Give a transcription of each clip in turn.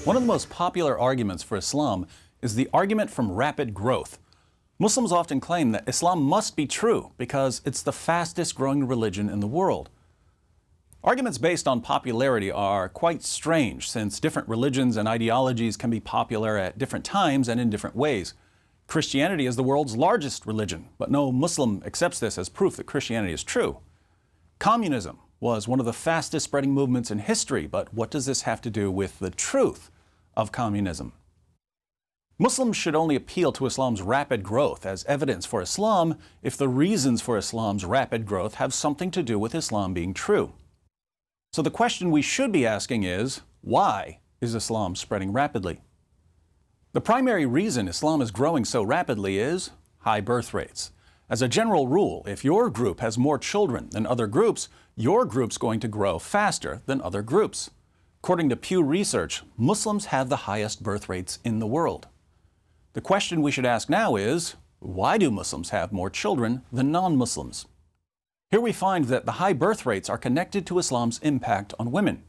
One of the most popular arguments for Islam is the argument from rapid growth. Muslims often claim that Islam must be true because it's the fastest growing religion in the world. Arguments based on popularity are quite strange, since different religions and ideologies can be popular at different times and in different ways. Christianity is the world's largest religion, but no Muslim accepts this as proof that Christianity is true. Communism was one of the fastest spreading movements in history, but what does this have to do with the truth of communism? Muslims should only appeal to Islam's rapid growth as evidence for Islam if the reasons for Islam's rapid growth have something to do with Islam being true. So the question we should be asking is, why is Islam spreading rapidly? The primary reason Islam is growing so rapidly is high birth rates. As a general rule, if your group has more children than other groups, your group's going to grow faster than other groups. According to Pew Research, Muslims have the highest birth rates in the world. The question we should ask now is, why do Muslims have more children than non-Muslims? Here we find that the high birth rates are connected to Islam's impact on women.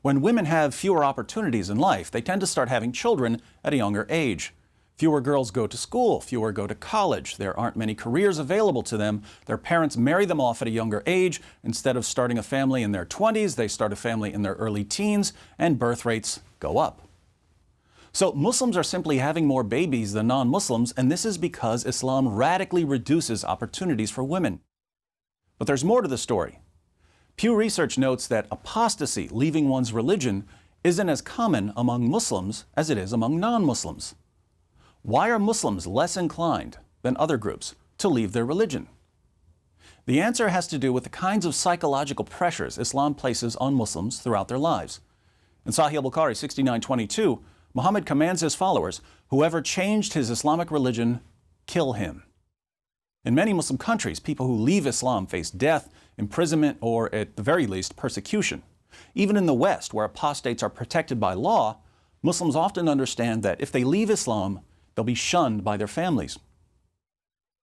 When women have fewer opportunities in life, they tend to start having children at a younger age. Fewer girls go to school, fewer go to college, there aren't many careers available to them, their parents marry them off at a younger age. Instead of starting a family in their 20s, they start a family in their early teens, and birth rates go up. So Muslims are simply having more babies than non-Muslims, and this is because Islam radically reduces opportunities for women. But there's more to the story. Pew Research notes that apostasy, leaving one's religion, isn't as common among Muslims as it is among non-Muslims. Why are Muslims less inclined than other groups to leave their religion? The answer has to do with the kinds of psychological pressures Islam places on Muslims throughout their lives. In Sahih al-Bukhari 69:22, Muhammad commands his followers, whoever changed his Islamic religion, kill him. In many Muslim countries, people who leave Islam face death, imprisonment, or at the very least, persecution. Even in the West, where apostates are protected by law, Muslims often understand that if they leave Islam, they'll be shunned by their families.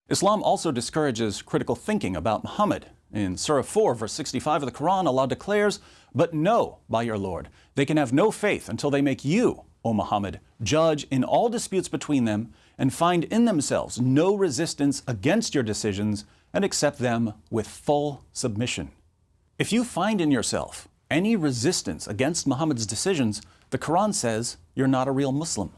Islam also discourages critical thinking about Muhammad. In Surah 4, verse 65 of the Quran, Allah declares, "But know by your Lord, they can have no faith until they make you, O Muhammad, judge in all disputes between them and find in themselves no resistance against your decisions and accept them with full submission." If you find in yourself any resistance against Muhammad's decisions, the Quran says you're not a real Muslim.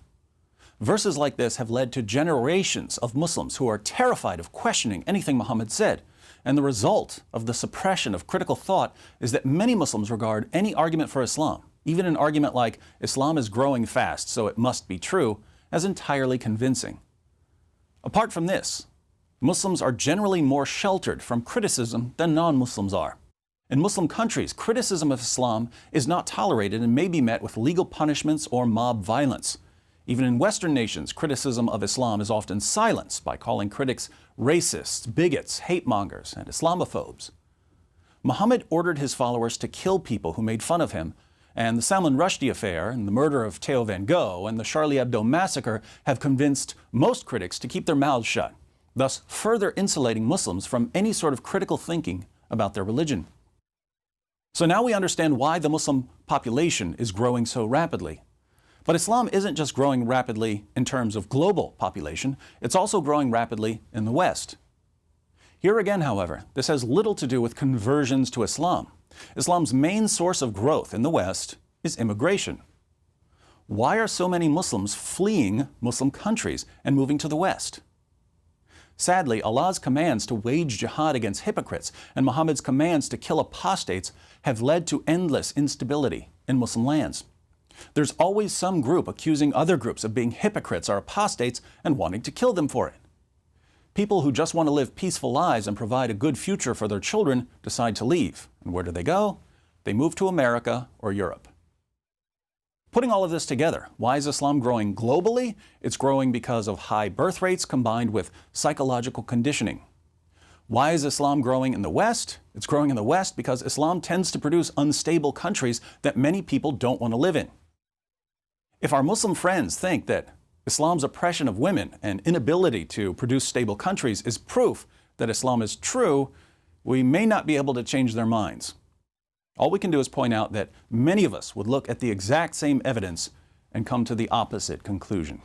Verses like this have led to generations of Muslims who are terrified of questioning anything Muhammad said. And the result of the suppression of critical thought is that many Muslims regard any argument for Islam, even an argument like Islam is growing fast, so it must be true, as entirely convincing. Apart from this, Muslims are generally more sheltered from criticism than non-Muslims are. In Muslim countries, criticism of Islam is not tolerated and may be met with legal punishments or mob violence. Even in Western nations, criticism of Islam is often silenced by calling critics racists, bigots, hate mongers, and Islamophobes. Muhammad ordered his followers to kill people who made fun of him, and the Salman Rushdie affair and the murder of Theo van Gogh and the Charlie Hebdo massacre have convinced most critics to keep their mouths shut, thus further insulating Muslims from any sort of critical thinking about their religion. So now we understand why the Muslim population is growing so rapidly. But Islam isn't just growing rapidly in terms of global population, it's also growing rapidly in the West. Here again, however, this has little to do with conversions to Islam. Islam's main source of growth in the West is immigration. Why are so many Muslims fleeing Muslim countries and moving to the West? Sadly, Allah's commands to wage jihad against hypocrites and Muhammad's commands to kill apostates have led to endless instability in Muslim lands. There's always some group accusing other groups of being hypocrites or apostates and wanting to kill them for it. People who just want to live peaceful lives and provide a good future for their children decide to leave. And where do they go? They move to America or Europe. Putting all of this together, why is Islam growing globally? It's growing because of high birth rates combined with psychological conditioning. Why is Islam growing in the West? It's growing in the West because Islam tends to produce unstable countries that many people don't want to live in. If our Muslim friends think that Islam's oppression of women and inability to produce stable countries is proof that Islam is true, we may not be able to change their minds. All we can do is point out that many of us would look at the exact same evidence and come to the opposite conclusion.